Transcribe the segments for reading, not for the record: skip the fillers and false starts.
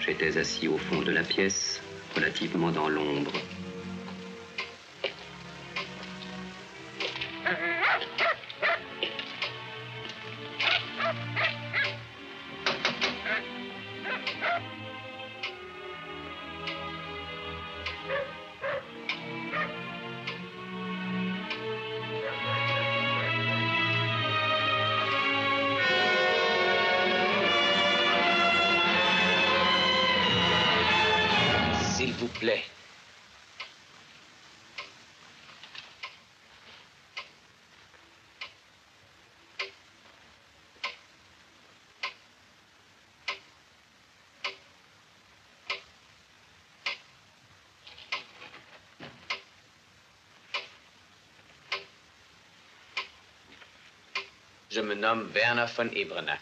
J'étais assis au fond de la pièce, relativement dans l'ombre. S'il vous plaît. Je me nomme Werner von Eberenach.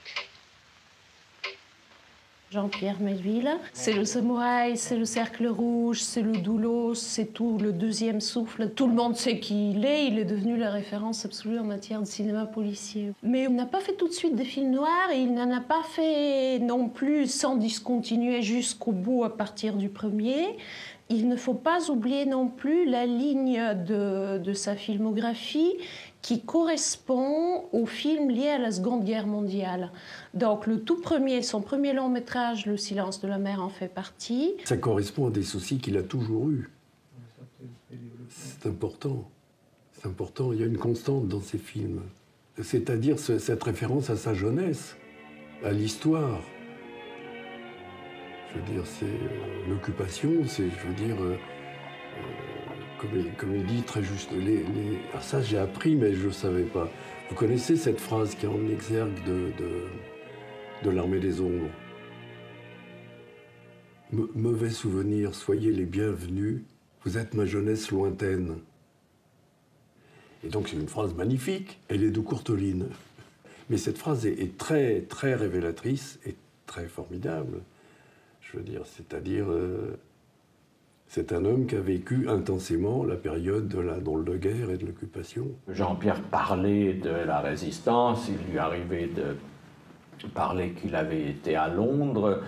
Jean-Pierre Melville, c'est le samouraï, c'est le cercle rouge, c'est le doulos, c'est tout le deuxième souffle. Tout le monde sait qui il est devenu la référence absolue en matière de cinéma policier. Mais il n'a pas fait tout de suite des films noirs et il n'en a pas fait non plus sans discontinuer jusqu'au bout à partir du premier. Il ne faut pas oublier non plus la ligne de sa filmographie qui correspond aux films liés à la Seconde Guerre mondiale. Donc le tout premier, son premier long métrage, Le silence de la mer, en fait partie. Ça correspond à des soucis qu'il a toujours eus. C'est important. C'est important. Il y a une constante dans ces films. C'est-à-dire cette référence à sa jeunesse, à l'histoire. Je veux dire, c'est l'occupation, c'est, je veux dire, comme il dit très juste, alors ça j'ai appris mais je ne savais pas. Vous connaissez cette phrase qui est en exergue de l'armée des ombres. Mauvais souvenirs, soyez les bienvenus, vous êtes ma jeunesse lointaine. Et donc c'est une phrase magnifique, elle est de Courteline. Mais cette phrase est très, très révélatrice et très formidable. Je veux dire, c'est-à-dire, c'est un homme qui a vécu intensément la période de la drôle-de-guerre et de l'occupation. Jean-Pierre parlait de la résistance, il lui arrivait de parler qu'il avait été à Londres,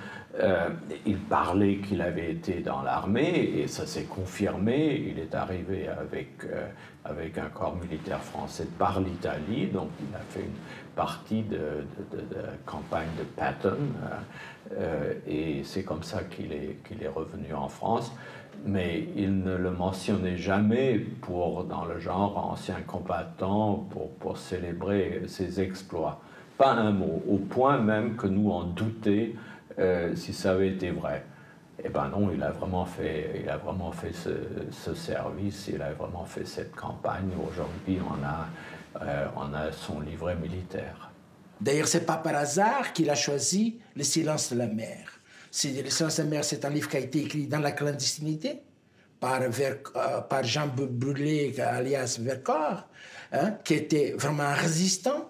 il parlait qu'il avait été dans l'armée, et ça s'est confirmé. Il est arrivé avec un corps militaire français par l'Italie, donc il a fait une partie de campagne de Patton, et c'est comme ça qu'il est revenu en France. Mais il ne le mentionnait jamais dans le genre ancien combattant, pour célébrer ses exploits. Pas un mot, au point même que nous en doutions si ça avait été vrai. Eh ben non, il a vraiment fait ce service, il a vraiment fait cette campagne. Aujourd'hui, on a son livret militaire. D'ailleurs, c'est pas par hasard qu'il a choisi Le silence de la mer. Le silence de la mer, c'est un livre qui a été écrit dans la clandestinité par Jean Brûlé, alias Vercors, qui était vraiment un résistant.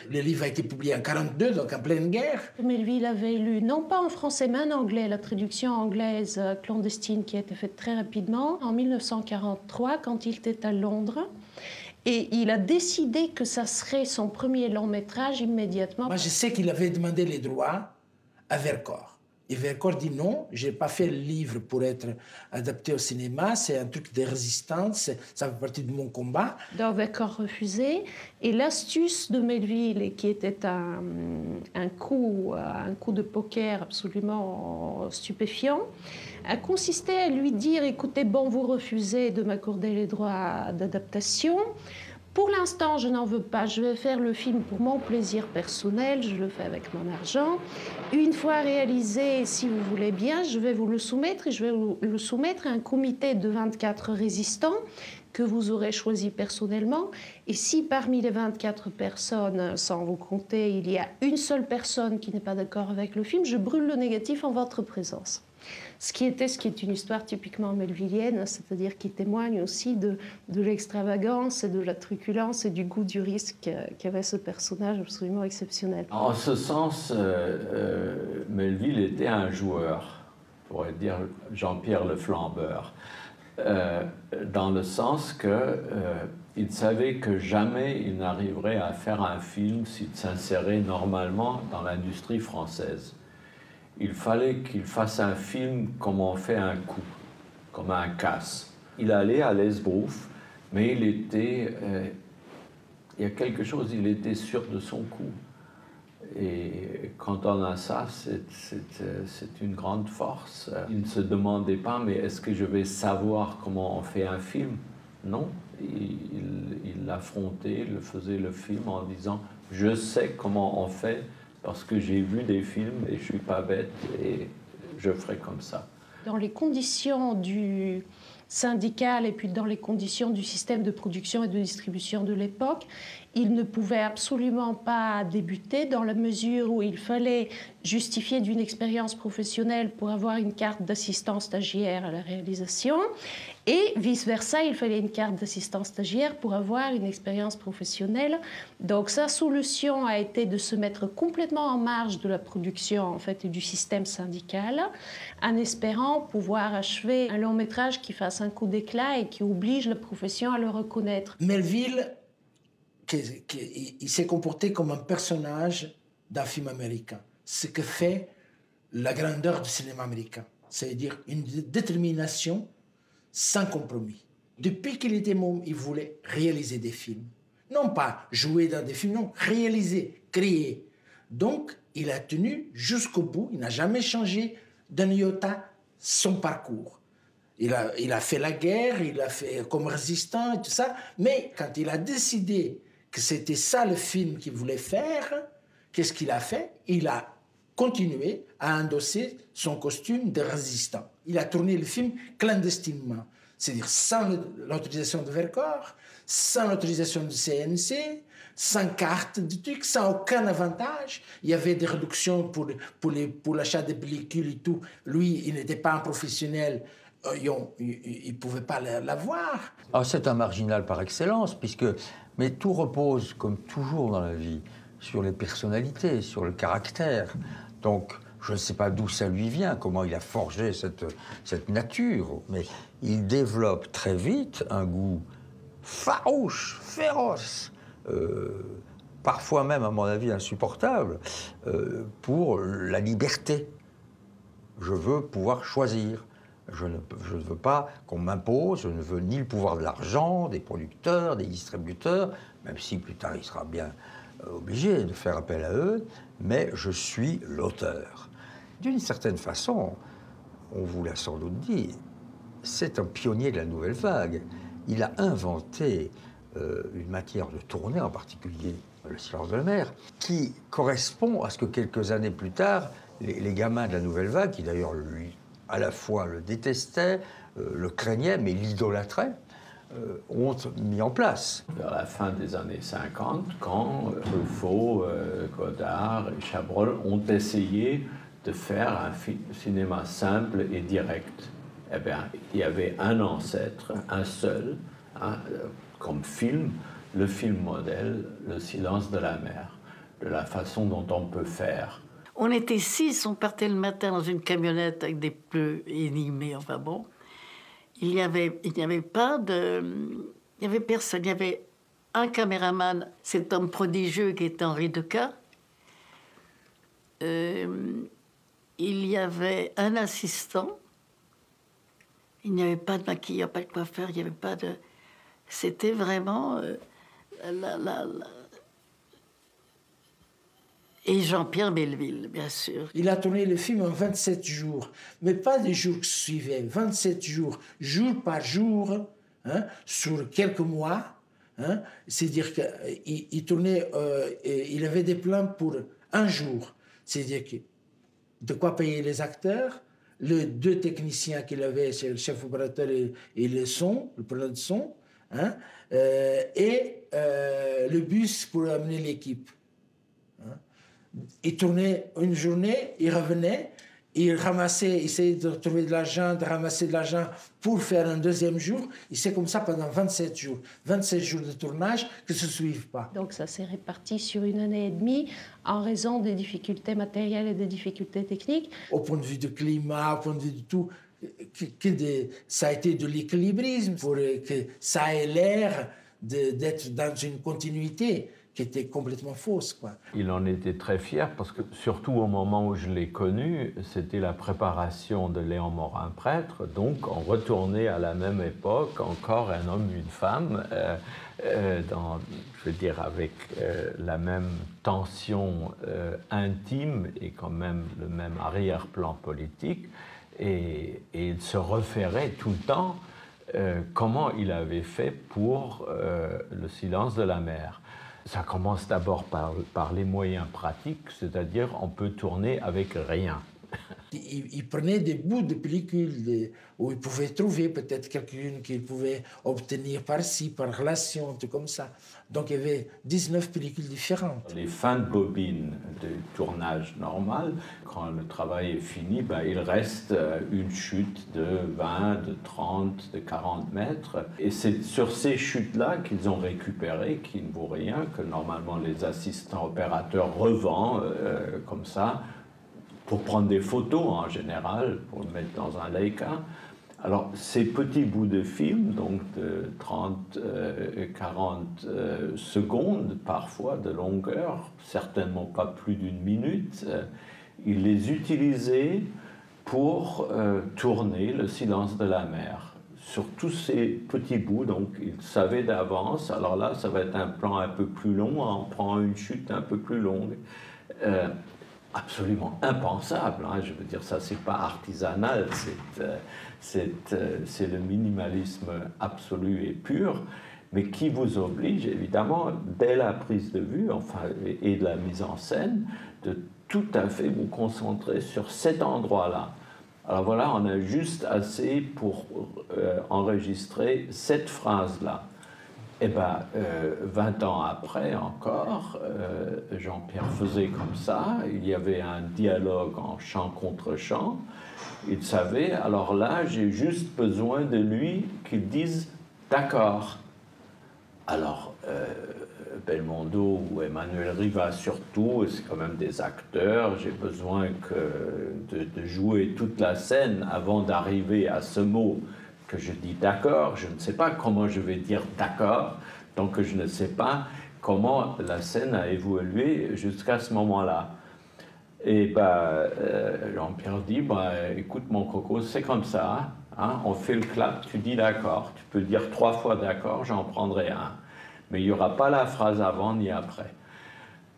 Le livre a été publié en 1942, donc en pleine guerre. Melville avait lu, non pas en français, mais en anglais, la traduction anglaise clandestine qui a été faite très rapidement, en 1943, quand il était à Londres. Et il a décidé que ça serait son premier long métrage immédiatement. Moi, je sais qu'il avait demandé les droits à Vercors. Et Vercors dit non, je n'ai pas fait le livre pour être adapté au cinéma, c'est un truc de résistance, ça fait partie de mon combat. Donc Vercors refusé. Et l'astuce de Melville, qui était un coup de poker absolument stupéfiant, a consisté à lui dire, écoutez, bon, vous refusez de m'accorder les droits d'adaptation. Pour l'instant, je n'en veux pas. Je vais faire le film pour mon plaisir personnel. Je le fais avec mon argent. Une fois réalisé, si vous voulez bien, je vais vous le soumettre et je vais le soumettre à un comité de 24 résistants que vous aurez choisi personnellement. Et si parmi les 24 personnes, sans vous compter, il y a une seule personne qui n'est pas d'accord avec le film, je brûle le négatif en votre présence. Ce qui est une histoire typiquement melvillienne, c'est-à-dire qui témoigne aussi de l'extravagance et de la truculence et du goût du risque qu'avait ce personnage absolument exceptionnel. En ce sens, Melville était un joueur, on pourrait dire Jean-Pierre le flambeur, dans le sens qu'il savait que jamais il n'arriverait à faire un film s'il s'insérait normalement dans l'industrie française. Il fallait qu'il fasse un film comme on fait un coup, comme un casse. Il allait à l'Esbrouf, mais il était... il y a quelque chose, il était sûr de son coup. Et quand on a ça, c'est une grande force. Il ne se demandait pas, mais est-ce que je vais savoir comment on fait un film? Non, il l'affrontait, il faisait le film en disant « Je sais comment on fait parce que j'ai vu des films et je ne suis pas bête et je ferai comme ça. » Dans les conditions du syndical et puis dans les conditions du système de production et de distribution de l'époque, il ne pouvait absolument pas débuter dans la mesure où il fallait justifier d'une expérience professionnelle pour avoir une carte d'assistant stagiaire à la réalisation et vice-versa, il fallait une carte d'assistant stagiaire pour avoir une expérience professionnelle. Donc sa solution a été de se mettre complètement en marge de la production en fait, et du système syndical en espérant pouvoir achever un long métrage qui fasse un coup d'éclat et qui oblige la profession à le reconnaître. Melville, il s'est comporté comme un personnage d'un film américain. Ce que fait la grandeur du cinéma américain. C'est-à-dire une détermination sans compromis. Depuis qu'il était môme, il voulait réaliser des films. Non pas jouer dans des films, non, réaliser, créer. Donc, il a tenu jusqu'au bout, il n'a jamais changé d'un iota son parcours. Il a fait la guerre, il a fait comme résistant et tout ça, mais quand il a décidé que c'était ça le film qu'il voulait faire, qu'est-ce qu'il a fait? Il a continué à endosser son costume de résistant. Il a tourné le film clandestinement, c'est-à-dire sans l'autorisation de Vercors, sans l'autorisation du CNC, sans carte de truc, sans aucun avantage. Il y avait des réductions pour l'achat des pellicules et tout. Lui, il n'était pas un professionnel, il ne pouvait pas l'avoir. Alors c'est un marginal par excellence, mais tout repose, comme toujours dans la vie, sur les personnalités, sur le caractère. Donc, je ne sais pas d'où ça lui vient, comment il a forgé cette nature, mais il développe très vite un goût farouche, féroce, parfois même, à mon avis, insupportable, pour la liberté. Je veux pouvoir choisir. Je ne veux pas qu'on m'impose, je ne veux ni le pouvoir de l'argent, des producteurs, des distributeurs, même si plus tard il sera bien obligé de faire appel à eux, mais je suis l'auteur. D'une certaine façon, on vous l'a sans doute dit, c'est un pionnier de la nouvelle vague. Il a inventé une matière de tourner, en particulier Le silence de la mer, qui correspond à ce que quelques années plus tard, les gamins de la nouvelle vague, qui d'ailleurs lui à la fois le détestaient, le craignaient, mais l'idolâtraient, ont mis en place. Vers la fin des années 50, quand Truffaut, Godard et Chabrol ont essayé de faire un cinéma simple et direct, eh bien, il y avait un ancêtre, un seul, comme film, le film modèle, Le silence de la mer, de la façon dont on peut faire. On était 6, on partait le matin dans une camionnette avec des pneus élimés, enfin bon. Il n'y avait personne. Il y avait un caméraman, cet homme prodigieux qui était Henri Deca. Il y avait un assistant. Il n'y avait pas de maquilleur, pas de coiffeur, il n'y avait pas de... C'était vraiment... Et Jean-Pierre Melville, bien sûr. Il a tourné le film en 27 jours, mais pas des jours qui suivaient, 27 jours, jour par jour, hein, sur quelques mois. Hein, c'est-à-dire qu'il tournait, il avait des plans pour un jour. C'est-à-dire que de quoi payer les acteurs, les 2 techniciens qu'il avait, c'est le chef opérateur et le son, le preneur de son, hein, et le bus pour amener l'équipe. Hein. Il tournait une journée, il revenait, il ramassait, essayait de trouver de l'argent, de ramasser de l'argent pour faire un deuxième jour. Et c'est comme ça pendant 27 jours. 27 jours de tournage qui ne se suivent pas. Donc ça s'est réparti sur 1 année et demie en raison des difficultés matérielles et des difficultés techniques. Au point de vue du climat, au point de vue de tout, ça a été de l'équilibrisme pour que ça ait l'air d'être dans une continuité. qui était complètement fausse, quoi. Il en était très fier parce que, surtout au moment où je l'ai connu, c'était la préparation de Léon Morin prêtre, donc on retournait à la même époque, encore un homme, une femme, je veux dire avec la même tension intime et quand même le même arrière-plan politique, et il se référait tout le temps comment il avait fait pour le silence de la mer. Ça commence d'abord par les moyens pratiques, c'est-à-dire on peut tourner avec rien. Il prenait des bouts de pellicules où il pouvait trouver peut-être quelqu'une qu'il pouvait obtenir par-ci, par relation, tout comme ça. Donc il y avait 19 pellicules différentes. Les fins de bobine de tournage normal, quand le travail est fini, ben, il reste une chute de 20, de 30, de 40 mètres. Et c'est sur ces chutes-là qu'ils ont récupéré, qui ne vaut rien, que normalement les assistants opérateurs revendent comme ça, pour prendre des photos en général, pour le mettre dans un Leica. Alors, ces petits bouts de film, donc de 30, 40 secondes parfois de longueur, certainement pas plus d'une minute, il les utilisait pour tourner Le silence de la mer. Sur tous ces petits bouts, donc il savait d'avance, alors là, ça va être un plan un peu plus long, on prend une chute un peu plus longue. Absolument impensable, hein. Je veux dire, ça c'est pas artisanal, c'est le minimalisme absolu et pur, mais qui vous oblige évidemment, dès la prise de vue enfin, et de la mise en scène, de tout à fait vous concentrer sur cet endroit-là. Alors voilà, on a juste assez pour enregistrer cette phrase-là. Eh bien, 20 ans après encore, Jean-Pierre faisait comme ça. Il y avait un dialogue en chant contre chant. Il savait, alors là, j'ai juste besoin de lui qu'il dise « d'accord ». Alors, Belmondo ou Emmanuel Riva surtout, c'est quand même des acteurs, j'ai besoin de jouer toute la scène avant d'arriver à ce mot que je dis d'accord, je ne sais pas comment je vais dire d'accord, donc je ne sais pas comment la scène a évolué jusqu'à ce moment-là. Et ben, Jean-Pierre dit, écoute mon coco, c'est comme ça, hein, on fait le clap, tu dis d'accord, tu peux dire 3 fois d'accord, j'en prendrai un. Mais il n'y aura pas la phrase avant ni après.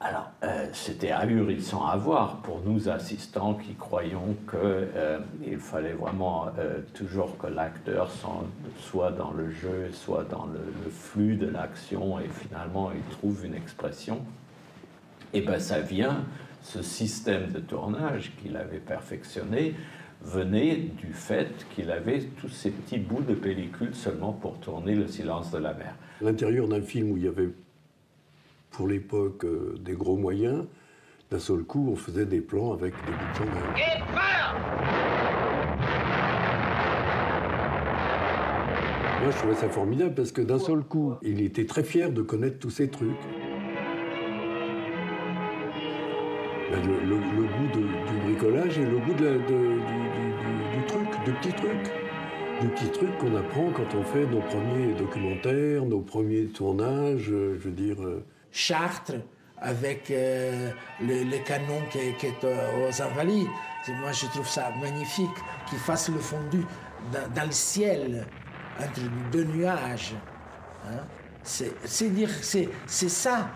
Alors, c'était ahurissant à voir pour nous assistants qui croyons qu'il fallait vraiment toujours que l'acteur soit dans le jeu, soit dans le flux de l'action et finalement il trouve une expression. Et bien ça vient, ce système de tournage qu'il avait perfectionné venait du fait qu'il avait tous ces petits bouts de pellicule seulement pour tourner Le silence de la mer. À l'intérieur d'un film où il y avait pour l'époque des gros moyens, d'un seul coup, on faisait des plans avec des bouts de chandelle. Moi, je trouvais ça formidable parce que d'un seul coup, il était très fier de connaître tous ces trucs. Le goût du bricolage et le goût du truc, du petit truc qu'on apprend quand on fait nos premiers documentaires, nos premiers tournages, je veux dire... Chartres, avec le canon qui est aux Invalides. Moi, je trouve ça magnifique qu'il fasse le fondu dans le ciel, entre 2 nuages. Hein? C'est ça.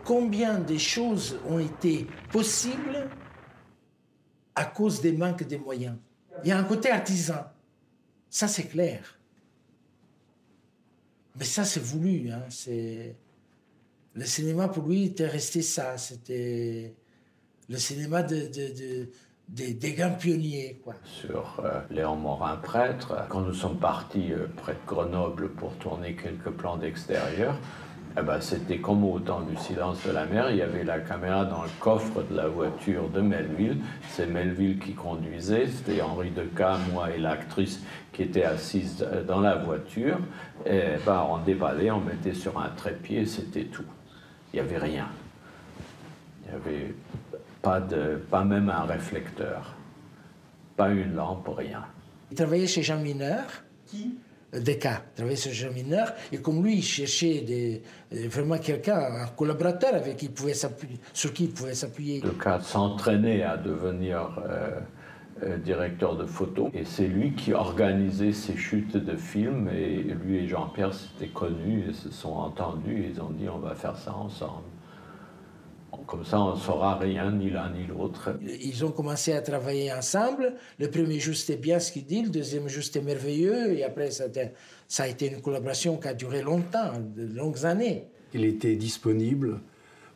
Combien de choses ont été possibles à cause des manques de moyens. Il y a un côté artisan. Ça, c'est clair. Mais ça, c'est voulu. Hein? Le cinéma, pour lui, était resté ça. C'était le cinéma des grands pionniers, quoi. Sur Léon Morin prêtre, quand nous sommes partis près de Grenoble pour tourner quelques plans d'extérieur, eh ben, c'était comme au temps du silence de la mer, il y avait la caméra dans le coffre de la voiture de Melville. C'est Melville qui conduisait, c'était Henri Decaux, moi et l'actrice qui était assise dans la voiture. Et ben, on déballait, on mettait sur un trépied, c'était tout. Il n'y avait rien. Il n'y avait pas même un réflecteur, pas une lampe, rien. Il travaillait chez Jean Mineur, qui des cas, travaillait sur jeu mineur, et comme lui, il cherchait vraiment quelqu'un, un collaborateur avec qui il pouvait sur qui il pouvait s'appuyer. Le cas s'entraînait à devenir directeur de photo, et c'est lui qui organisait ses chutes de films, et lui et Jean-Pierre s'étaient connus, et se sont entendus, et ils ont dit on va faire ça ensemble. Comme ça, on ne saura rien, ni l'un ni l'autre. Ils ont commencé à travailler ensemble. Le premier jour, c'était bien ce qu'il dit. Le deuxième jour, c'était merveilleux. Et après, ça a été une collaboration qui a duré longtemps, de longues années. Il était disponible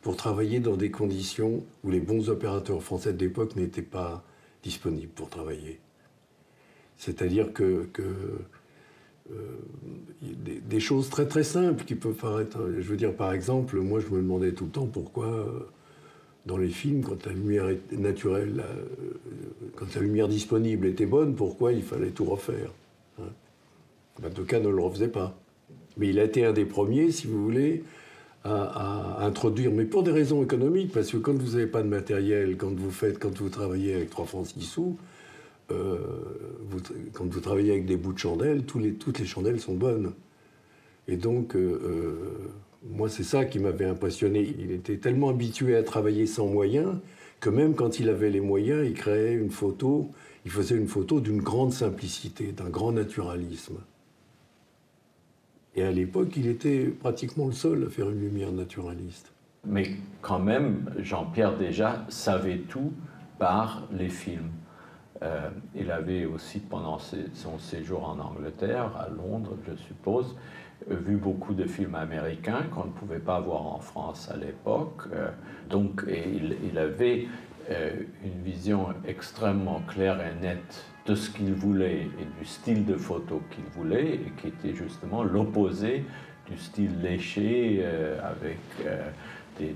pour travailler dans des conditions où les bons opérateurs français de l'époque n'étaient pas disponibles pour travailler. C'est-à-dire que des choses très très simples qui peuvent paraître... Je veux dire, par exemple, moi je me demandais tout le temps pourquoi dans les films, quand la lumière naturelle, quand la lumière disponible était bonne, pourquoi il fallait tout refaire, hein. Manteca ne le refaisait pas. Mais il a été un des premiers, si vous voulez, à introduire, mais pour des raisons économiques, parce que quand vous n'avez pas de matériel, quand vous travaillez avec 3 francs 6 sous, quand vous travaillez avec des bouts de chandelle, toutes les chandelles sont bonnes. Et donc, moi, c'est ça qui m'avait impressionné. Il était tellement habitué à travailler sans moyens que même quand il avait les moyens, il créait une photo, il faisait une photo d'une grande simplicité, d'un grand naturalisme. Et à l'époque, il était pratiquement le seul à faire une lumière naturaliste. Mais quand même, Jean-Pierre déjà savait tout par les films. Il avait aussi, pendant son séjour en Angleterre, à Londres, je suppose, vu beaucoup de films américains qu'on ne pouvait pas voir en France à l'époque. Donc, il avait une vision extrêmement claire et nette de ce qu'il voulait et du style de photo qu'il voulait, et qui était justement l'opposé du style léché avec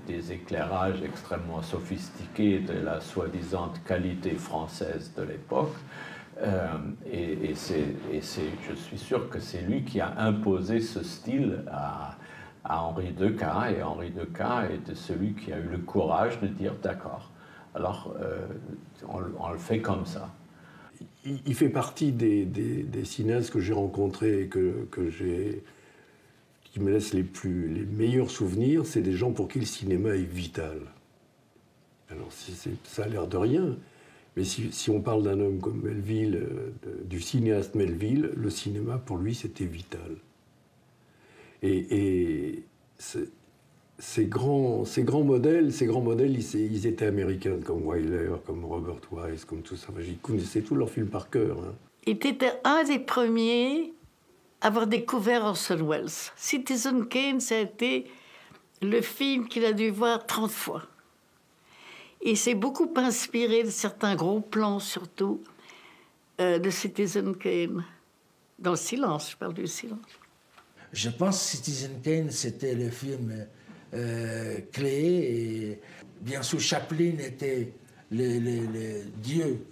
des éclairages extrêmement sophistiqués de la soi-disant qualité française de l'époque. Et je suis sûr que c'est lui qui a imposé ce style à Henri Deca, et Henri Deca est celui qui a eu le courage de dire d'accord, alors on le fait comme ça. Il fait partie des cinéastes que j'ai rencontrés et qui me laissent les meilleurs souvenirs. C'est des gens pour qui le cinéma est vital. Alors ça a l'air de rien, mais si on parle d'un homme comme Melville, du cinéaste Melville, le cinéma pour lui c'était vital. Et ces grands modèles, ils étaient américains, comme Wyler, comme Robert Wise, comme tout ça. J'ai connaissais tous leurs films par cœur, hein. Il était un des premiers à avoir découvert Orson Welles. Citizen Kane, ça a été le film qu'il a dû voir 30 fois. Il s'est beaucoup inspiré de certains gros plans, surtout, de Citizen Kane. Dans le silence, je parle du silence. Je pense que Citizen Kane, c'était le film clé. Et bien sûr, Chaplin était le dieu,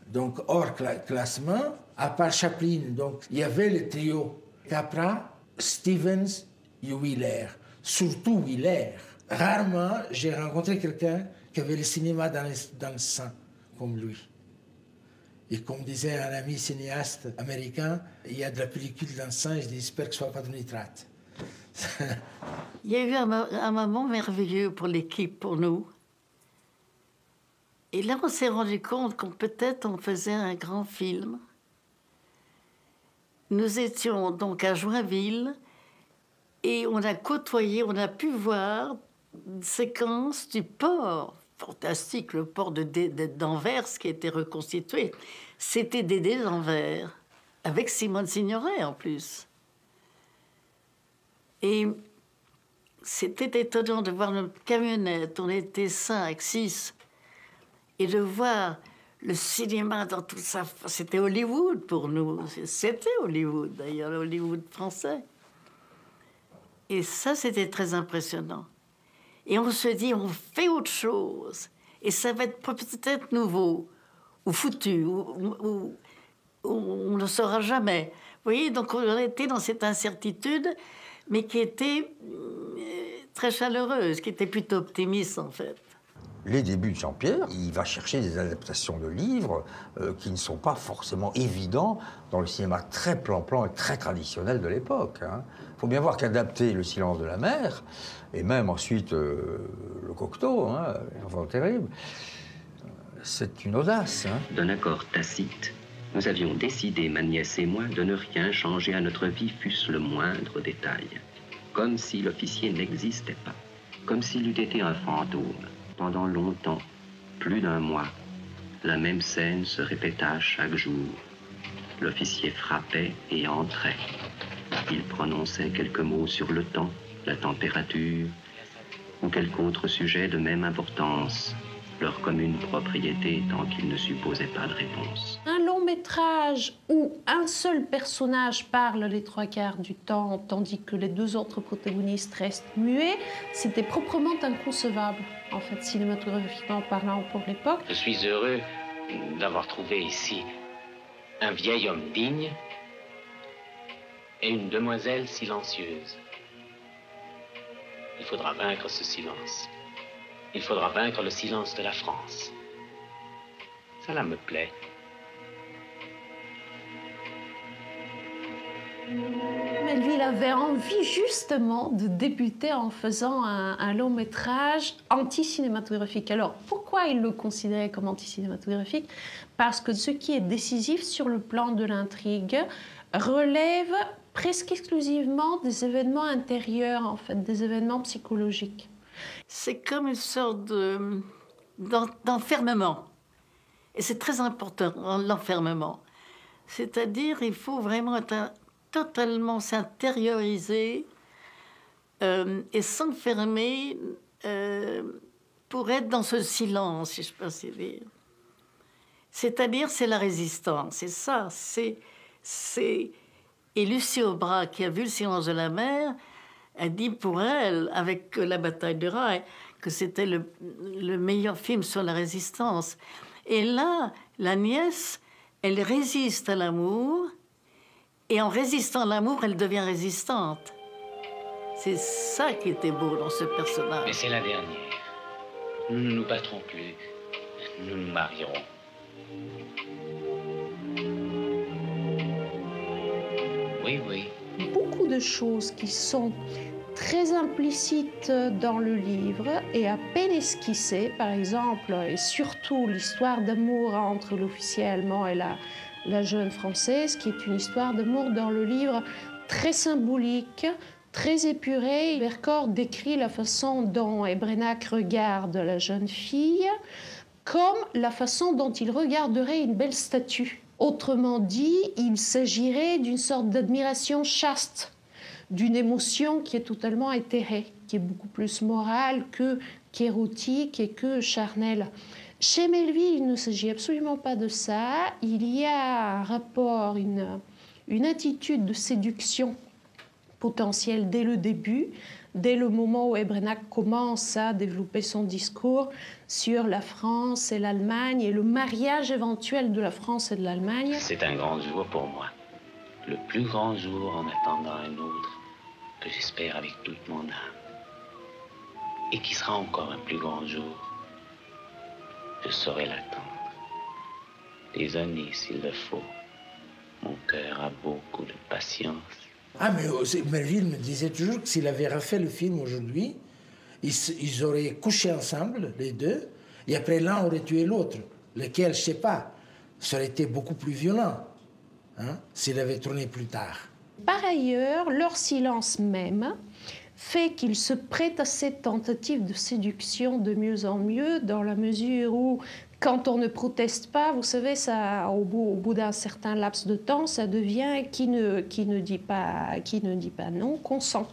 donc hors classement. À part Chaplin, donc, il y avait le trio Capra, Stevens et Wheeler. Surtout Wheeler. Rarement, j'ai rencontré quelqu'un qui avait le cinéma dans le sang, comme lui. Et comme disait un ami cinéaste américain, il y a de la pellicule dans le sang, et j'espère que ce ne soit pas de nitrate. Il y a eu un moment merveilleux pour l'équipe, pour nous. Et là, on s'est rendu compte qu'on peut-être on faisait un grand film. Nous étions donc à Joinville et on a côtoyé, on a pu voir une séquence du port. Fantastique, le port d'Anvers qui a été reconstitué. C'était Dédé d'Anvers, avec Simone Signoret en plus. Et c'était étonnant de voir notre camionnette, on était 5, 6, et de voir le cinéma dans tout ça. C'était Hollywood pour nous. C'était Hollywood, d'ailleurs, le Hollywood français. Et ça, c'était très impressionnant. Et on se dit, on fait autre chose. Et ça va être peut-être nouveau, ou foutu, ou on ne saura jamais. Vous voyez, donc on était dans cette incertitude, mais qui était très chaleureuse, qui était plutôt optimiste, en fait. les débuts de Jean-Pierre. Il va chercher des adaptations de livres qui ne sont pas forcément évidents dans le cinéma très plan-plan et très traditionnel de l'époque. Il faut bien voir qu'adapter Le silence de la mer, et même ensuite Le Cocteau, L'enfant terrible, c'est une audace. D'un accord tacite, nous avions décidé, ma nièce et moi, de ne rien changer à notre vie, fût-ce le moindre détail. Comme si l'officier n'existait pas, comme s'il eût été un fantôme. Pendant longtemps, plus d'un mois, la même scène se répéta chaque jour. L'officier frappait et entrait. Il prononçait quelques mots sur le temps, la température, ou quelque autre sujet de même importance, leur commune propriété tant qu'il ne supposait pas de réponse. Un long métrage où un seul personnage parle les 3/4 du temps, tandis que les 2 autres protagonistes restent muets, c'était proprement inconcevable, en fait, cinématographiquement parlant pour l'époque. Je suis heureux d'avoir trouvé ici un vieil homme digne et une demoiselle silencieuse. Il faudra vaincre ce silence. Il faudra vaincre le silence de la France. Cela me plaît. Melville avait envie justement de débuter en faisant un long métrage anti-cinématographique. Alors pourquoi il le considérait comme anti-cinématographique? Parce que ce qui est décisif sur le plan de l'intrigue relève presque exclusivement des événements intérieurs, en fait, des événements psychologiques. C'est comme une sorte d'enfermement. Et c'est très important, l'enfermement. C'est-à-dire, il faut vraiment totalement s'intérioriser et s'enfermer pour être dans ce silence, si je peux ainsi dire. C'est-à-dire, c'est la résistance. C'est ça. Et Lucie Aubrac, qui a vu Le silence de la mer, a dit pour elle, avec La bataille de Rail, que c'était le meilleur film sur la résistance. Et là, la nièce, elle résiste à l'amour, et en résistant à l'amour, elle devient résistante. C'est ça qui était beau dans ce personnage. Mais c'est la dernière. Nous ne nous battrons plus. Nous nous marierons. Oui, oui. Beaucoup de choses qui sont très implicites dans le livre et à peine esquissées, par exemple, et surtout l'histoire d'amour entre l'officier allemand et la jeune Française, qui est une histoire d'amour dans le livre très symbolique, très épurée. Vercors décrit la façon dont Ebrenac regarde la jeune fille comme la façon dont il regarderait une belle statue. Autrement dit, il s'agirait d'une sorte d'admiration chaste, d'une émotion qui est totalement éthérée, qui est beaucoup plus morale qu'érotique et que charnelle. Chez Melville, il ne s'agit absolument pas de ça. Il y a un rapport, une attitude de séduction potentielle dès le début, dès le moment où Ebrenac commence à développer son discours sur la France et l'Allemagne et le mariage éventuel de la France et de l'Allemagne. C'est un grand jour pour moi. Le plus grand jour en attendant un autre que j'espère avec toute mon âme. Et qui sera encore un plus grand jour. Je saurai l'attendre. Des années s'il le faut. Mon cœur a beaucoup de patience. Ah, mais Melville me disait toujours que s'il avait refait le film aujourd'hui, ils auraient couché ensemble, les deux, et après l'un aurait tué l'autre. Lequel, je ne sais pas. Ça aurait été beaucoup plus violent, s'il avait tourné plus tard. Par ailleurs, leur silence même fait qu'ils se prêtent à cette tentative de séduction de mieux en mieux, dans la mesure où, quand on ne proteste pas, vous savez, ça, au bout d'un certain laps de temps, ça devient qui ne dit pas non, consent.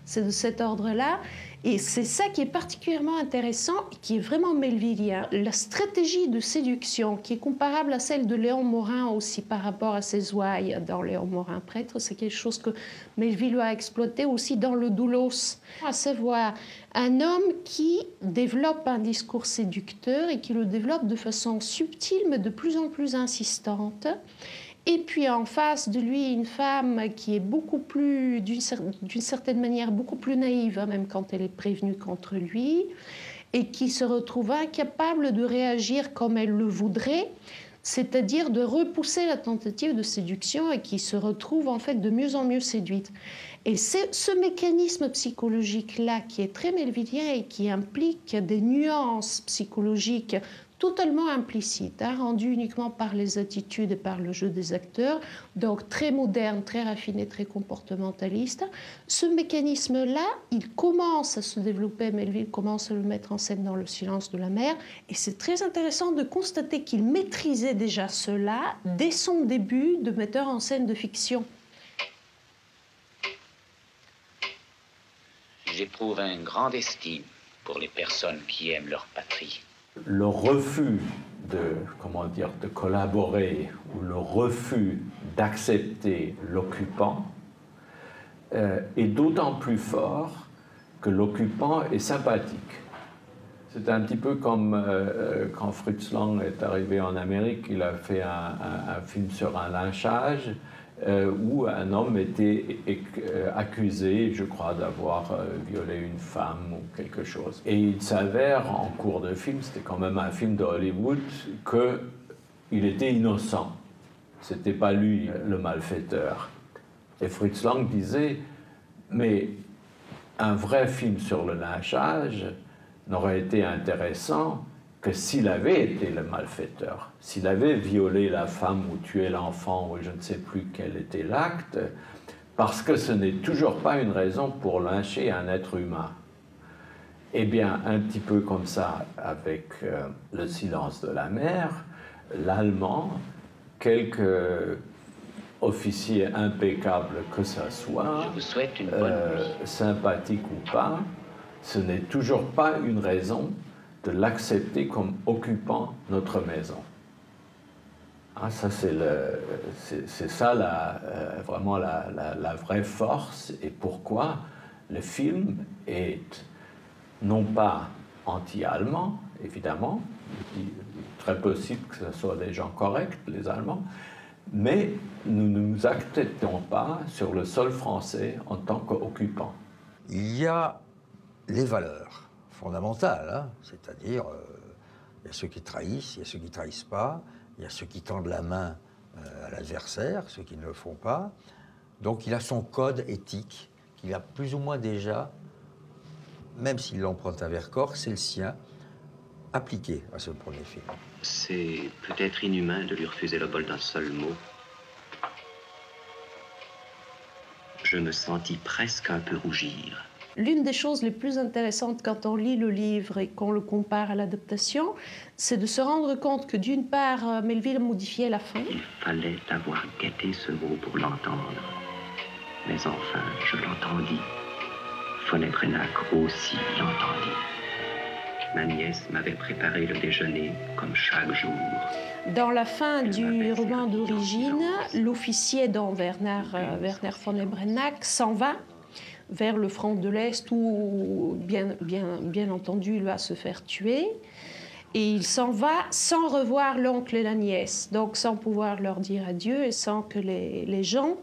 C'est de cet ordre-là. Et c'est ça qui est particulièrement intéressant et qui est vraiment melvillien. La stratégie de séduction, qui est comparable à celle de Léon Morin aussi par rapport à ses ouailles dans Léon Morin prêtre, c'est quelque chose que Melville a exploité aussi dans Le Doulos. À savoir, un homme qui développe un discours séducteur et qui le développe de façon subtile mais de plus en plus insistante. Et puis en face de lui, une femme qui est beaucoup plus, d'une certaine manière, beaucoup plus naïve, même quand elle est prévenue contre lui. et qui se retrouve incapable de réagir comme elle le voudrait, c'est-à-dire de repousser la tentative de séduction et qui se retrouve en fait de mieux en mieux séduite. Et c'est ce mécanisme psychologique-là qui est très melvillien et qui implique des nuances psychologiques totalement implicites, rendues uniquement par les attitudes et par le jeu des acteurs, donc très moderne, très raffiné, très comportementaliste. Ce mécanisme-là, il commence à se développer, Melville commence à le mettre en scène dans Le silence de la mer, et c'est très intéressant de constater qu'il maîtrisait déjà cela dès son début de metteur en scène de fiction. J'éprouve un grande estime pour les personnes qui aiment leur patrie. Le refus de collaborer ou le refus d'accepter l'occupant est d'autant plus fort que l'occupant est sympathique. C'est un petit peu comme quand Fritz Lang est arrivé en Amérique, il a fait un film sur un lynchage où un homme était accusé, je crois, d'avoir violé une femme ou quelque chose. Et il s'avère, en cours de film, c'était quand même un film de Hollywood, qu'il était innocent. C'était pas lui le malfaiteur. Et Fritz Lang disait, mais un vrai film sur le lynchage n'aurait été intéressant que s'il avait été le malfaiteur, s'il avait violé la femme ou tué l'enfant, ou je ne sais plus quel était l'acte, parce que ce n'est toujours pas une raison pour lyncher un être humain. Eh bien, un petit peu comme ça, avec Le silence de la mer, l'Allemand, quelque officier impeccable que ça soit, je vous souhaite une bonne nuit. Sympathique ou pas, ce n'est toujours pas une raison de l'accepter comme occupant notre maison. Ça, c'est ça vraiment la vraie force, et pourquoi le film est non pas anti-allemand, évidemment, il est très possible que ce soit des gens corrects, les Allemands, mais nous ne nous acceptons pas sur le sol français en tant qu'occupants. Il y a les valeurs fondamentales, c'est-à-dire il y a ceux qui trahissent, il y a ceux qui ne trahissent pas, il y a ceux qui tendent la main à l'adversaire, ceux qui ne le font pas. Donc il a son code éthique qu'il a plus ou moins déjà, même s'il l'emprunte à Vercors, c'est le sien, appliqué à ce premier film. C'est peut-être inhumain de lui refuser le bol d'un seul mot. Je me sentis presque un peu rougir. L'une des choses les plus intéressantes quand on lit le livre et qu'on le compare à l'adaptation, c'est de se rendre compte que d'une part, Melville modifiait la fin. Il fallait avoir guetté ce mot pour l'entendre. Mais enfin, je l'entendis. Fonet-Brenac aussi l'entendit. Ma nièce m'avait préparé le déjeuner comme chaque jour. Dans la fin du roman d'origine, l'officier dont Werner Fonet-Brenac s'en va vers le front de l'Est où, bien entendu, il va se faire tuer. Et il s'en va sans revoir l'oncle et la nièce, donc sans pouvoir leur dire adieu et sans que les gens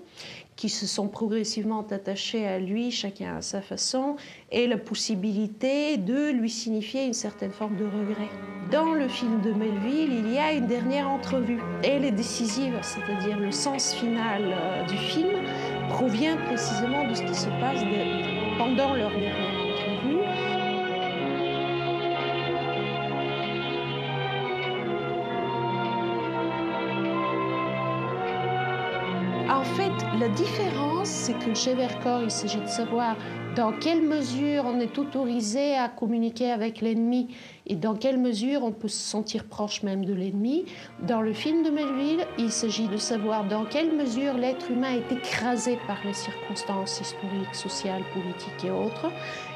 qui se sont progressivement attachés à lui, chacun à sa façon, aient la possibilité de lui signifier une certaine forme de regret. Dans le film de Melville, il y a une dernière entrevue. Elle est décisive, c'est-à-dire le sens final du film provient précisément de ce qui se passe pendant leur dernière entrevue. En fait, la différence, c'est que chez Vercors, il s'agit de savoir dans quelle mesure on est autorisé à communiquer avec l'ennemi et dans quelle mesure on peut se sentir proche même de l'ennemi. Dans le film de Melville, il s'agit de savoir dans quelle mesure l'être humain est écrasé par les circonstances historiques, sociales, politiques et autres,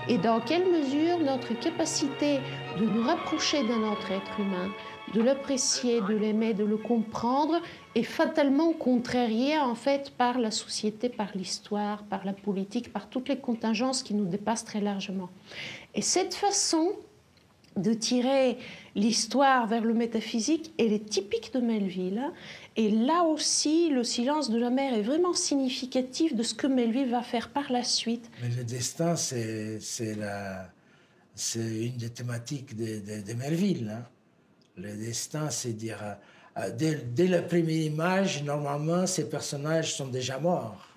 et dans quelle mesure notre capacité de nous rapprocher d'un autre être humain, de l'apprécier, de l'aimer, de le comprendre, est fatalement contrariée en fait par la société, par l'histoire, par la politique, par toutes les contingences qui nous dépassent très largement. Et cette façon de tirer l'histoire vers le métaphysique, elle est typique de Melville. Et là aussi, Le silence de la mer est vraiment significatif de ce que Melville va faire par la suite. Mais le destin, c'est C'est une des thématiques de Melville. Hein. Le destin, c'est dire, dès la première image, normalement, ces personnages sont déjà morts.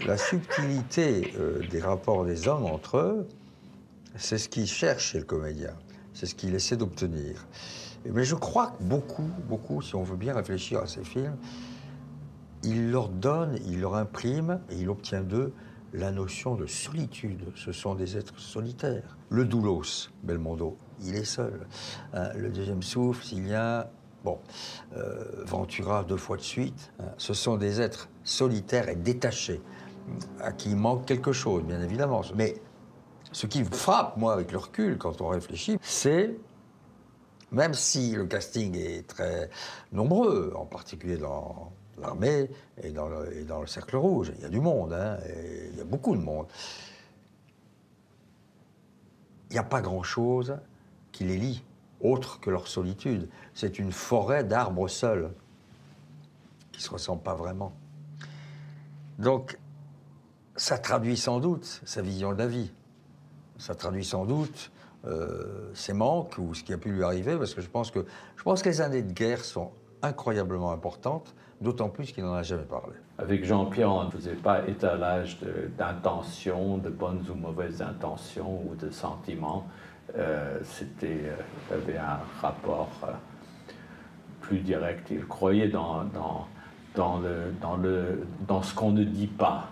La subtilité des rapports des hommes entre eux, c'est ce qu'il cherche chez le comédien, c'est ce qu'il essaie d'obtenir. Mais je crois que beaucoup, si on veut bien réfléchir à ces films, il leur donne, il leur imprime et il obtient d'eux la notion de solitude. Ce sont des êtres solitaires. Le doulos, Belmondo, il est seul. Le deuxième souffle, Cillian, bon, Ventura 2 fois de suite, ce sont des êtres solitaires et détachés, à qui il manque quelque chose, bien évidemment. Mais ce qui me frappe, moi, avec le recul, quand on réfléchit, c'est, même si le casting est très nombreux, en particulier dans l'armée et dans le Cercle Rouge, il y a du monde, hein, et il y a beaucoup de monde, il n'y a pas grand-chose qui les lie, autre que leur solitude. C'est une forêt d'arbres seuls, qui ne se ressemblent pas vraiment. Donc, ça traduit sans doute sa vision de la vie. Ça traduit sans doute ses manques ou ce qui a pu lui arriver, parce que je pense que les années de guerre sont incroyablement importantes, d'autant plus qu'il n'en a jamais parlé. Avec Jean-Pierre, on ne faisait pas étalage d'intentions, de bonnes ou mauvaises intentions ou de sentiments. Il avait un rapport plus direct. Il croyait dans ce qu'on ne dit pas.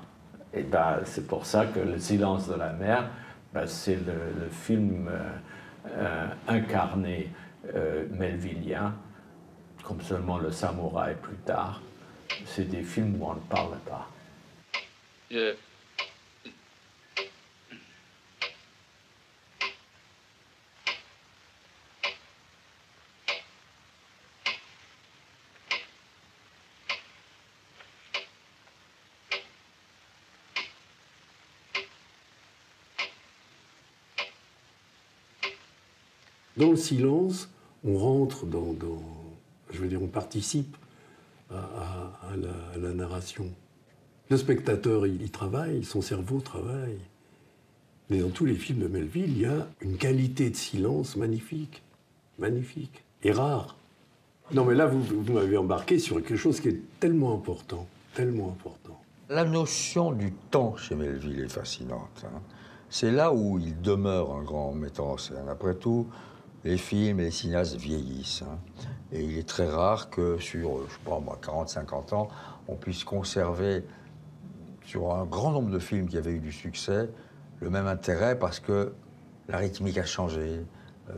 Et ben, c'est pour ça que Le silence de la mer, ben, c'est le film incarné melvillien, comme seulement Le Samouraï plus tard. C'est des films où on ne parle pas. Dans le silence, on rentre je veux dire, on participe à la narration. Le spectateur, il travaille, son cerveau travaille. Mais dans tous les films de Melville, il y a une qualité de silence magnifique. Magnifique. Et rare. Non, mais là, vous m'avez embarqué sur quelque chose qui est tellement important. Tellement important. La notion du temps chez Melville est fascinante. Hein. C'est là où il demeure un grand metteur en scène. Après tout, les films et les cinéastes vieillissent. Hein. Et il est très rare que sur, je sais pas moi, 40-50 ans, on puisse conserver, sur un grand nombre de films qui avaient eu du succès, le même intérêt parce que la rythmique a changé,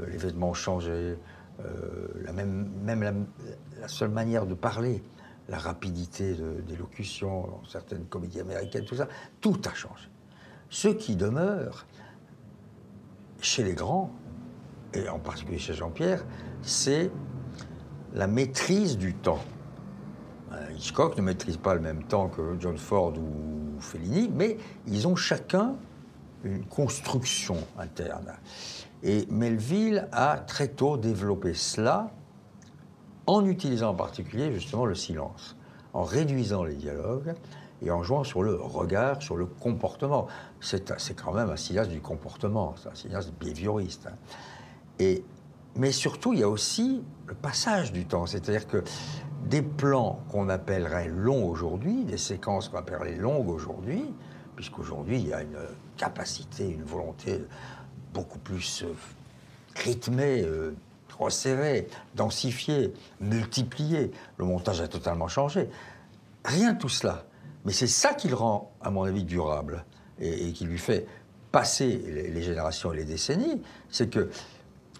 les vêtements ont changé, la seule manière de parler, la rapidité d'élocution dans certaines comédies américaines, tout a changé. Ce qui demeure chez les grands, et en particulier chez Jean-Pierre, c'est la maîtrise du temps. Hitchcock ne maîtrise pas le même temps que John Ford ou Fellini, mais ils ont chacun une construction interne. Et Melville a très tôt développé cela en utilisant en particulier justement le silence, en réduisant les dialogues et en jouant sur le regard, sur le comportement. C'est quand même un cinéaste du comportement, c'est un cinéaste behavioriste. Mais surtout, il y a aussi le passage du temps, c'est-à-dire que des plans qu'on appellerait longs aujourd'hui, des séquences qu'on appellerait longues aujourd'hui, puisqu'aujourd'hui, il y a une capacité, une volonté beaucoup plus rythmée, resserrée, densifiée, multipliée. Le montage a totalement changé. Rien de tout cela. Mais c'est ça qui le rend, à mon avis, durable et qui lui fait passer les générations et les décennies, c'est que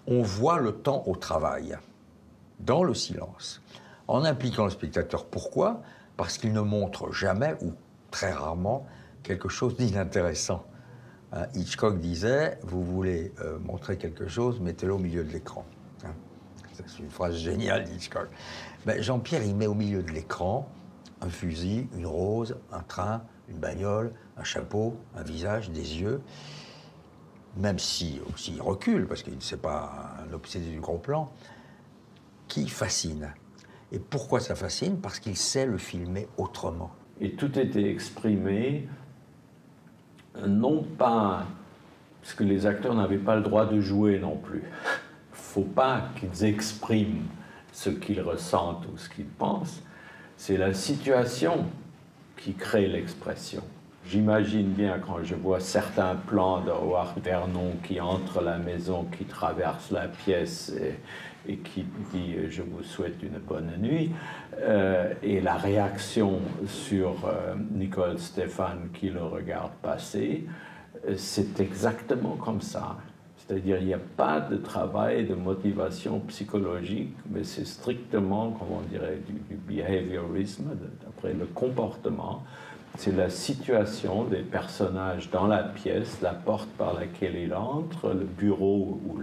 on voit le temps au travail, dans le silence, en impliquant le spectateur. Pourquoi ? Parce qu'il ne montre jamais, ou très rarement, quelque chose d'inintéressant. Hitchcock disait, vous voulez montrer quelque chose, mettez-le au milieu de l'écran. C'est une phrase géniale d'Hitchcock. Ben, Jean-Pierre, il met au milieu de l'écran un fusil, une rose, un train, une bagnole, un chapeau, un visage, des yeux. Même si aussi il recule, parce qu'il ne s'est pas un obsédé du gros plan, qui fascine. Et pourquoi ça fascine? Parce qu'il sait le filmer autrement. Et tout était exprimé, non pas parce que les acteurs n'avaient pas le droit de jouer non plus. Il ne faut pas qu'ils expriment ce qu'ils ressentent ou ce qu'ils pensent. C'est la situation qui crée l'expression. J'imagine bien quand je vois certains plans de Howard Vernon qui entre la maison, qui traverse la pièce et qui dit « je vous souhaite une bonne nuit », et la réaction sur Nicole Stéphane qui le regarde passer, c'est exactement comme ça. C'est-à-dire il n'y a pas de travail de motivation psychologique, mais c'est strictement, comme on dirait, du behaviorisme, d'après le comportement. C'est la situation des personnages dans la pièce, la porte par laquelle il entre, le bureau où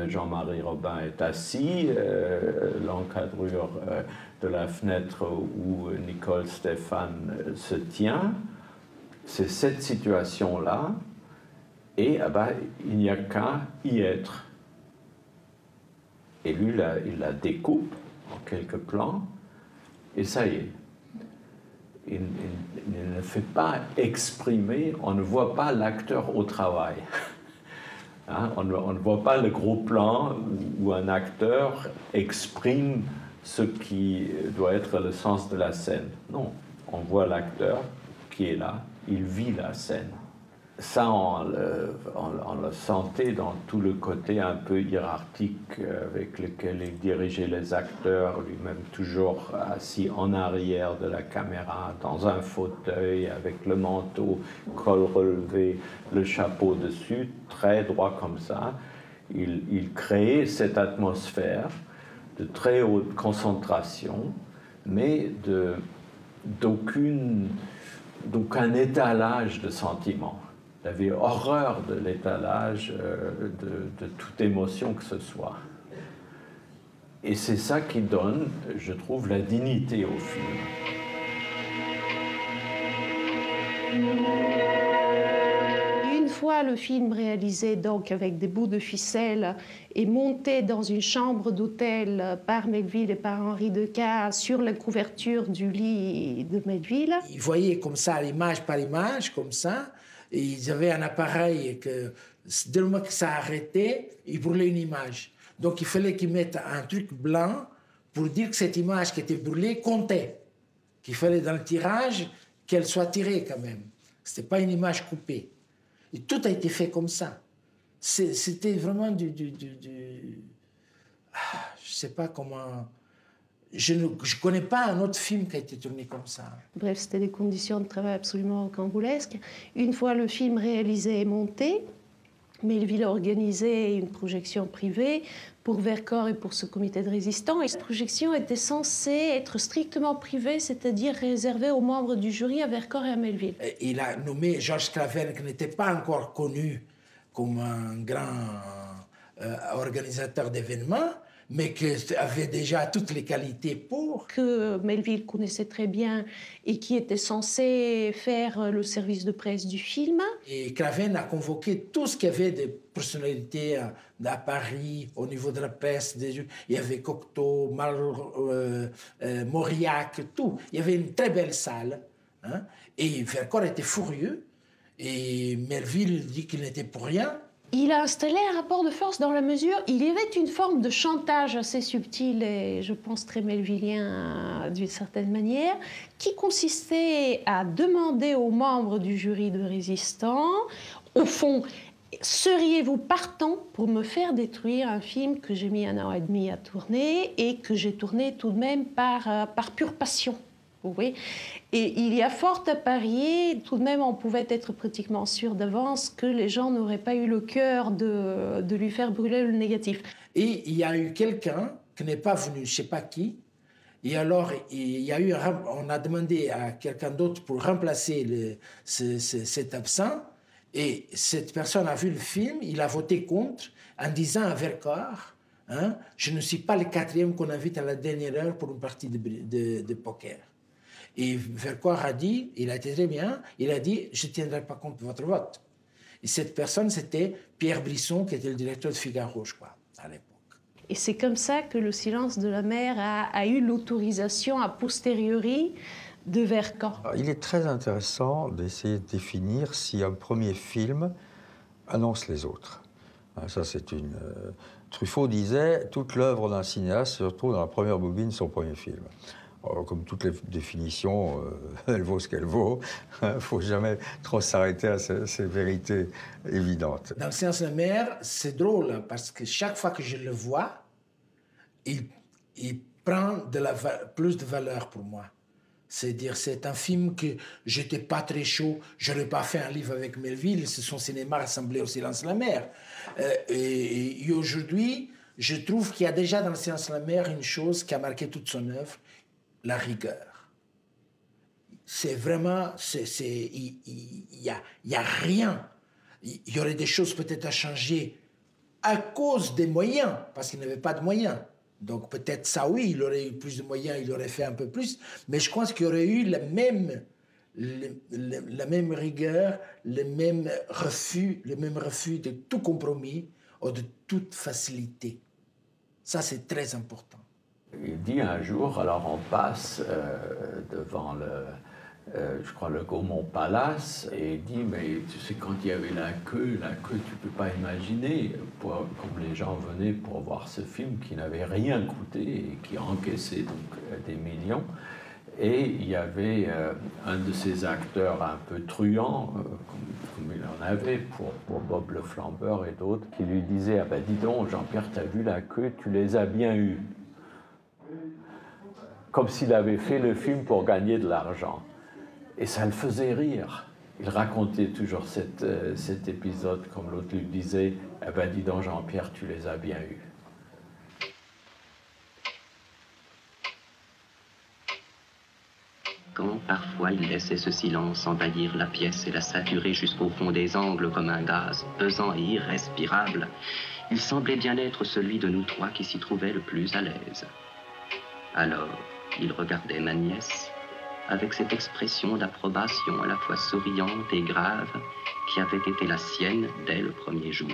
Jean-Marie Robin est assis, l'encadrure de la fenêtre où Nicole Stéphane se tient. C'est cette situation-là, et il n'y a qu'à y être. Et lui, il la découpe en quelques plans, et ça y est. Il ne fait pas exprimer, on ne voit pas l'acteur au travail. Hein, on ne voit pas le gros plan où un acteur exprime ce qui doit être le sens de la scène. Non, on voit l'acteur qui est là, il vit la scène. Ça, on le sentait dans tout le côté un peu hiérarchique avec lequel il dirigeait les acteurs, lui-même toujours assis en arrière de la caméra, dans un fauteuil, avec le manteau, col relevé, le chapeau dessus, très droit comme ça. Il créait cette atmosphère de très haute concentration, mais d'aucun étalage de sentiments. Il avait horreur de l'étalage de toute émotion que ce soit. Et c'est ça qui donne, je trouve, la dignité au film. Une fois le film réalisé donc avec des bouts de ficelle et monté dans une chambre d'hôtel par Melville et par Henri Decazes sur la couverture du lit de Melville. Ils voyaient comme ça, image par image, comme ça, et ils avaient un appareil que, dès le moment que ça arrêtait, ils brûlaient une image. Donc il fallait qu'ils mettent un truc blanc pour dire que cette image qui était brûlée comptait. Qu'il fallait dans le tirage qu'elle soit tirée quand même. Ce n'était pas une image coupée. Et tout a été fait comme ça. C'était vraiment je ne sais pas comment... Je ne connais pas un autre film qui a été tourné comme ça. Bref, c'était des conditions de travail absolument rocambolesques. Une fois le film réalisé et monté, Melville a organisé une projection privée pour Vercors et pour ce comité de résistants. Et cette projection était censée être strictement privée, c'est-à-dire réservée aux membres du jury à Vercors et à Melville. Il a nommé Georges Clavin, qui n'était pas encore connu comme un grand organisateur d'événements, mais qui avait déjà toutes les qualités pour. Que Melville connaissait très bien et qui était censé faire le service de presse du film. Et Clavin a convoqué tout ce qu'il y avait de personnalités à Paris, au niveau de la presse. Il y avait Cocteau, Mauriac, tout. Il y avait une très belle salle. Hein? Et Vercors était furieux. Et Melville dit qu'il n'était pour rien. Il a installé un rapport de force dans la mesure, il y avait une forme de chantage assez subtil et je pense très melvillien d'une certaine manière, qui consistait à demander aux membres du jury de résistants, au fond, seriez-vous partant pour me faire détruire un film que j'ai mis 1 an et demi à tourner et que j'ai tourné tout de même par pure passion? Oui. Et il y a fort à parier, tout de même on pouvait être pratiquement sûr d'avance que les gens n'auraient pas eu le cœur de lui faire brûler le négatif. Et il y a eu quelqu'un qui n'est pas venu, je ne sais pas qui, et alors on a demandé à quelqu'un d'autre pour remplacer cet absent, et cette personne a vu le film, il a voté contre en disant à Vercors, hein, je ne suis pas le 4e qu'on invite à la dernière heure pour une partie de poker. Et Vercors a dit, il a été très bien, il a dit, je ne tiendrai pas compte de votre vote. Et cette personne, c'était Pierre Brisson, qui était le directeur de Figaro, je crois, à l'époque. Et c'est comme ça que Le silence de la mer a eu l'autorisation a posteriori de Vercan. Il est très intéressant d'essayer de définir si un premier film annonce les autres. Ça, c'est une... Truffaut disait « Toute l'œuvre d'un cinéaste se retrouve dans la première bobine de son premier film ». Comme toutes les définitions, elle vaut ce qu'elle vaut. Il ne faut jamais trop s'arrêter à ces vérités évidentes. Dans Le silence de la mer, c'est drôle parce que chaque fois que je le vois, il prend plus de valeur pour moi. C'est-à-dire, c'est un film que j'étais pas très chaud, je n'aurais pas fait un livre avec Melville, c'est son cinéma rassemblé au silence de la mer. Et aujourd'hui, je trouve qu'il y a déjà dans Le silence de la mer une chose qui a marqué toute son œuvre, la rigueur. C'est vraiment, il y a rien. Il y aurait des choses peut-être à changer à cause des moyens, parce qu'il n'avait pas de moyens. Donc peut-être ça, oui, il aurait eu plus de moyens, il aurait fait un peu plus, mais je pense qu'il y aurait eu la même rigueur, le même refus de tout compromis ou de toute facilité. Ça, c'est très important. Il dit un jour, alors on passe devant je crois le Gaumont Palace, et il dit, mais tu sais, quand il y avait la queue, tu peux pas imaginer, comme les gens venaient pour voir ce film qui n'avait rien coûté et qui encaissait donc des millions. Et il y avait un de ces acteurs un peu truands, comme il en avait pour Bob le Flambeur et d'autres, qui lui disaient, ah ben dis donc, Jean-Pierre, t'as vu la queue, tu les as bien eus. Comme s'il avait fait le film pour gagner de l'argent. Et ça le faisait rire. Il racontait toujours cet épisode, comme l'autre lui disait, eh ben dis donc Jean-Pierre, tu les as bien eus. Quand parfois il laissait ce silence envahir la pièce et la saturer jusqu'au fond des angles comme un gaz pesant et irrespirable, il semblait bien être celui de nous trois qui s'y trouvait le plus à l'aise. Alors, il regardait ma nièce avec cette expression d'approbation à la fois souriante et grave qui avait été la sienne dès le premier jour.